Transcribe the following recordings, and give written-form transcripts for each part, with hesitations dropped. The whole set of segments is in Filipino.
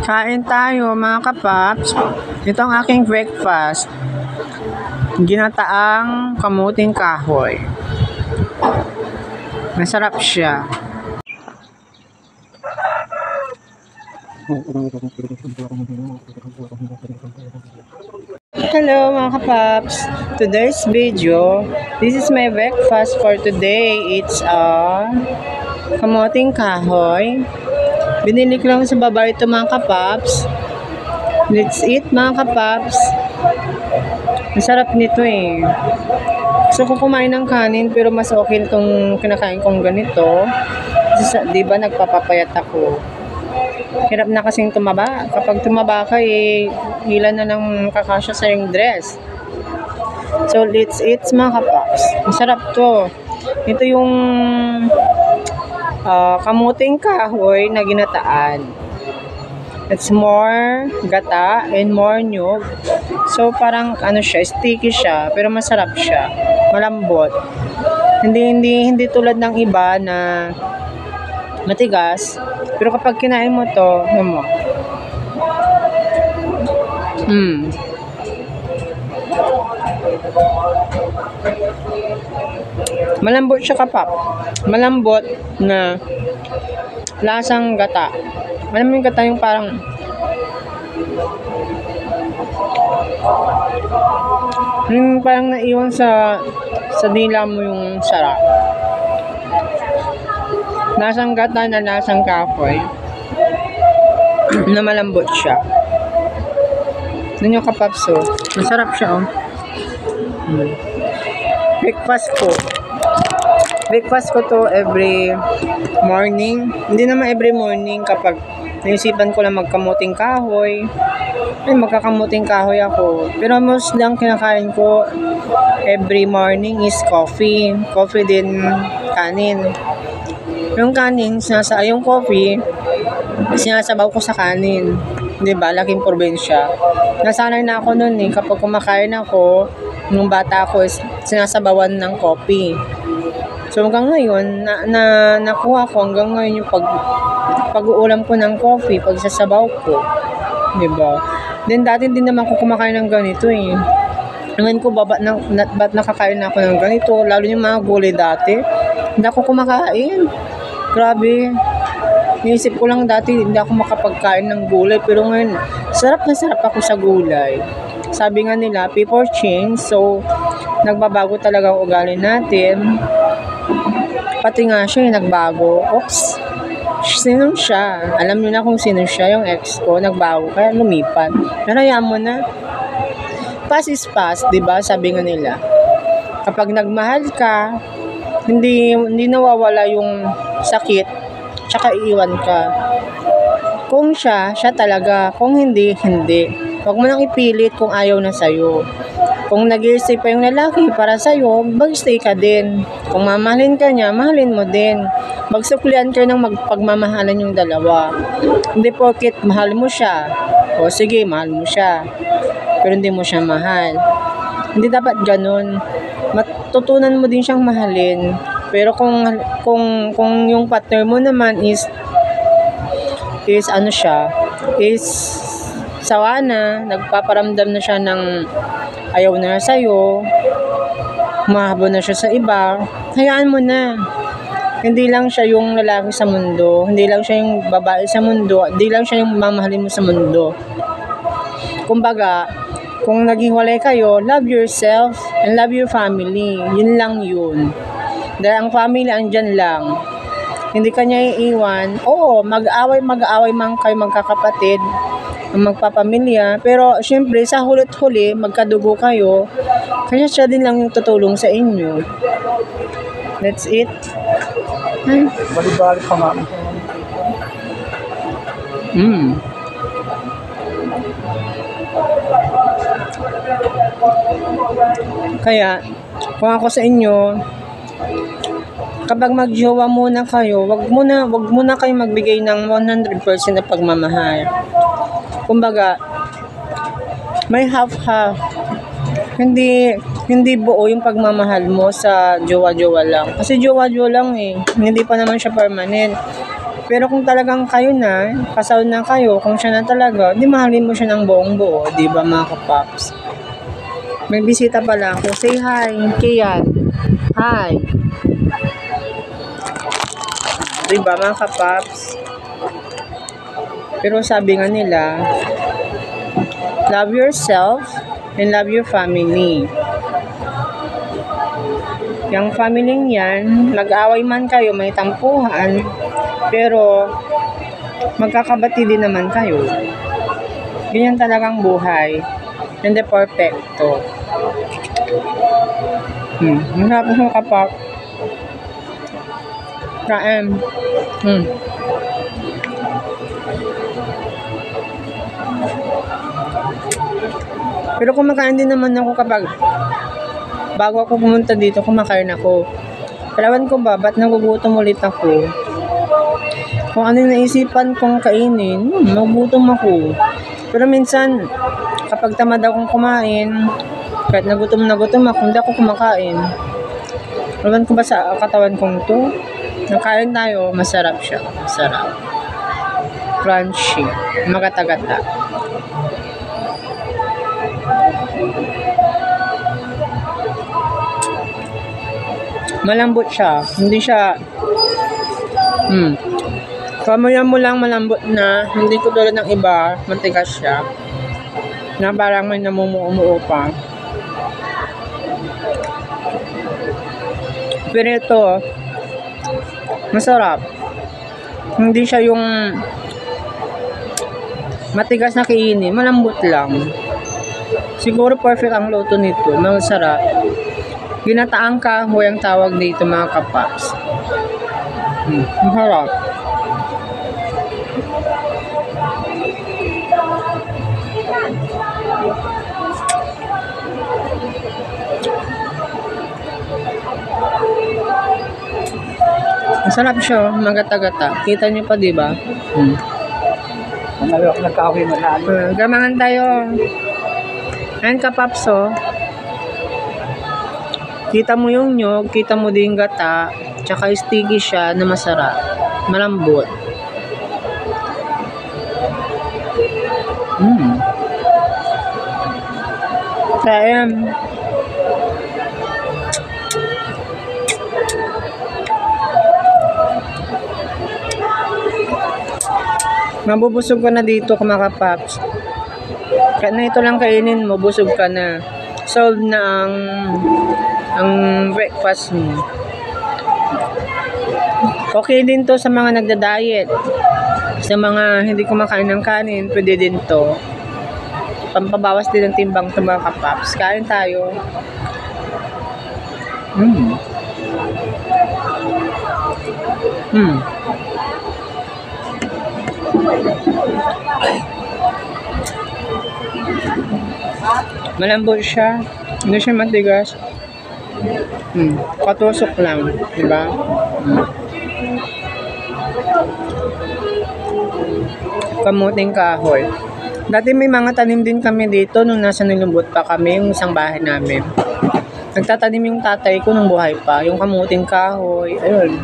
Kain tayo mga kapaps. Ito ang aking breakfast. Ginataang kamuting kahoy. Masarap siya. Hello mga kapaps. Today's video, this is my breakfast for today. It's kamuting kahoy. Binili ko lang sa baba ito mga kapaps. Let's eat mga kapaps. Masarap nito eh. Gusto ko kumain ng kanin pero mas okay itong kinakain kong ganito. Kasi, diba nagpapapayat ako. Hirap na kasing tumaba. Kapag tumaba ka eh, ilan na lang kakasya sa yung dress. So let's eat mga kapaps. Masarap to. Ito yung kamuting kahoy na ginataan. It's more gata and more nyug. So parang ano siya, sticky siya, pero masarap siya. Malambot. Hindi tulad ng iba na matigas. Pero kapag kinain mo to, ano mo? Malambot siya kapap. Malambot na lasang gata. Alam mo yung gata yung parang naiwan sa dila mo yung sarap. Lasang gata na lasang kahoy na malambot siya. Yun yung kapapso. Masarap siya Breakfast ko to every morning. Hindi naman every morning kapag naisipan ko lang magkamuting kahoy. Ay, magkakamuting kahoy ako. Pero most lang kinakain ko every morning is coffee. Coffee din kanin. Yung kanin, yung coffee, sinasabaw ko sa kanin. Diba? Laking probinsya. Nasanay na ako nun eh. Kapag kumakain ako, nung bata ako, sinasabawan ng coffee. So hanggang ngayon, nakuha ko hanggang ngayon yung pag-uulam ko ng coffee, pagsasabaw ko. Diba? Then dati din naman ko kumakain ng ganito eh. Ngayon ko ba't nakakain na ako ng ganito, lalo yung mga gulay dati. Hindi ako kumakain. Grabe. Naisip ko lang dati, hindi ako makapagkain ng gulay. Pero ngayon, sarap na sarap ako sa gulay. Sabi nga nila, people change. So, nagbabago talaga ang ugali natin. Pati nga siya, nagbago. Oops. Sino siya? Alam niyo na kung sino siya, yung ex ko. Nagbago, kaya lumipat. Pero hayaan mo na. Past is past, diba? Sabi nga nila. Kapag nagmahal ka, hindi nawawala yung sakit, tsaka iiwan ka. Kung siya talaga. Kung hindi, hindi. Huwag mo nang ipilit kung ayaw na sa'yo. Kung nag-iisip pa yung lalaki para sa'yo, mag-stay ka din. Kung mamahalin ka niya, mahalin mo din. Magsuklian kayo ng magpagmamahalan yung dalawa. Hindi porket mahal mo siya. O sige, mahal mo siya. Pero hindi mo siya mahal. Hindi dapat ganun. Matutunan mo din siyang mahalin. Pero kung yung partner mo naman is ano siya, is sawa na, nagpaparamdam na siya ng ayaw na sa'yo, mahabo na siya sa iba, hayaan mo na. Hindi lang siya yung lalaki sa mundo, hindi lang siya yung babae sa mundo, hindi lang siya yung mamahalin mo sa mundo. Kumbaga, kung naghiwalay kayo, love yourself and love your family. Yun lang yun. Dahil ang family andyan lang. Hindi ka niya iiwan. Oo, mag-away man kayo magkakapatid, magpapamilya. Pero, syempre, sa hulit-huli, magkadugo kayo. Kaya siya din lang yung tutulong sa inyo. That's it. Balik-balik pa nga. Kaya, kung ako sa inyo, kapag magjowa muna kayo, wag muna kayo magbigay ng 100% na pagmamahal. Kumbaga, may half-half. Hindi buo yung pagmamahal mo sa jowa-jowa lang. Kasi jowa-jowa lang eh. Hindi pa naman siya permanent. Pero kung talagang kayo na, kasal na kayo, kung siya na talaga, di mahalin mo siya ng buong buo, di ba mga kapaps? May bisita pala ako. Say hi, Kian. Hi. Di ba mga kapaps? Pero sabi nga nila, love yourself and love your family. Yung family yan, nag-away man kayo, may tampuhan, pero magkakabati din naman kayo. Ganyan talagang buhay. Hindi perfecto. Masarap mo kapag kain. Pero kumakain din naman ako kapag bago ako pumunta dito, kumakain ako. Kalawan ko ba, ba't nagugutom ulit ako? Kung ano yung naisipan kong kainin, nagugutom ako. Pero minsan, kapag tamad akong kumain, kahit nagutom ako, hindi ako kumakain. Kalawan ko ba sa katawan kong to? Nakain tayo, masarap siya. Masarap. Crunchy. Magata-gata. Malambot siya. Hindi siya kamuyan mo lang malambot na. Hindi ko tulad ng iba. Matigas siya. Na parang may namumuo pa. Pero ito, masarap. Hindi siya yung matigas na kainin. Malambot lang. Siguro perfect ang luto nito. Masarap. Ginataang kahoy ang tawag dito mga kapaps. Masarap. Masarap siya, magata-gata. Kita niyo pa, di ba? Nagkahoy mo na. Gamangan tayo. Ayan kapaps, oh. Kita mo yung nyog, kita mo din gata, tsaka sticky siya na masarap. Malambot. Kaya, mabubusog ka na dito mga kapaps. Kahit na ito lang kainin mo, busog ka na. Solve na ang breakfast mo. Okay din to sa mga nagda-diet. Sa mga hindi kumakain ng kanin, pwede din to. Pampabawas din ng timbang to mga kapaps. Kain tayo. Malambot siya. Hindi siya matigas. Patusok lang, di ba? Kamuting kahoy. Dati may mga tanim din kami dito nung nasa Nilubot pa kami, yung isang bahay namin. Nagtatanim yung tatay ko nung buhay pa, yung kamuting kahoy. Ayun.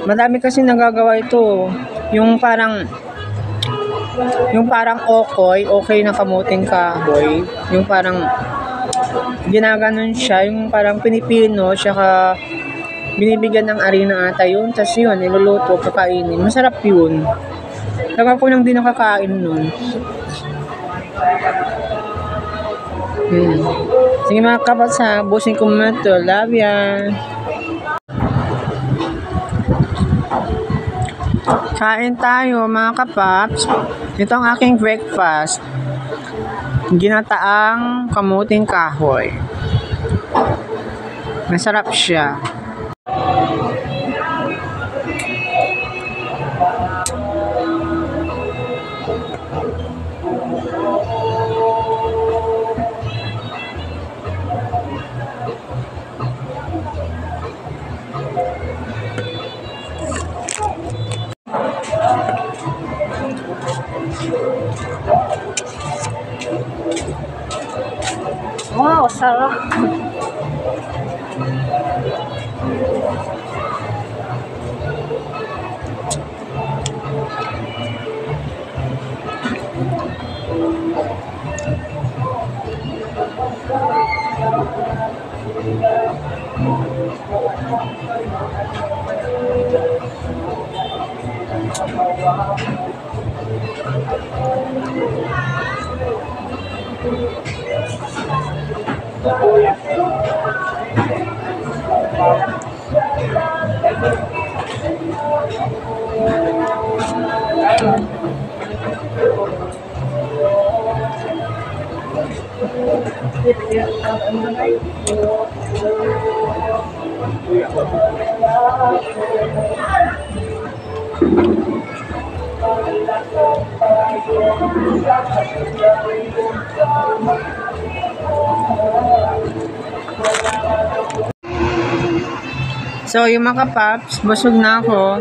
Madami kasi nagagawa ito. Yung parang okay na kamuting kahoy. Yung parang ginaganon siya, yung parang pinipino, tsaka binibigyan ng arena ata yun, tas yun, niluluto, kakainin. Masarap yun. Tagal ko lang din nakakain nun. Sige mga kapaps ha, busin ko muna ito. Love ya. Kain tayo mga kapaps. Ito ang aking breakfast. Ginataang kamuting kahoy. Masarap siya. Wow, sarap. So, yung mga paps, busog na ako.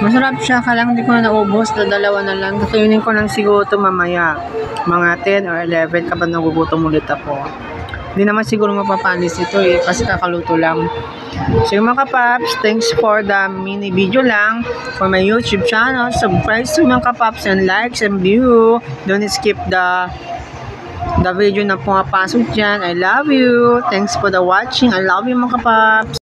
Masarap siya, kalang hindi ko na naubos, dalawa na lang. Kakainin ko lang siguro ito mamaya. Mga 10 or 11 kapag nagugutom ulit ako. Hindi naman siguro mapapanis ito kasi kakaluto lang. So yung mga paps, thanks for the mini video lang for my YouTube channel. Subscribe to mga paps and likes and view. Don't skip the video na pumapasok dyan. I love you. Thanks for the watching. I love you mga paps.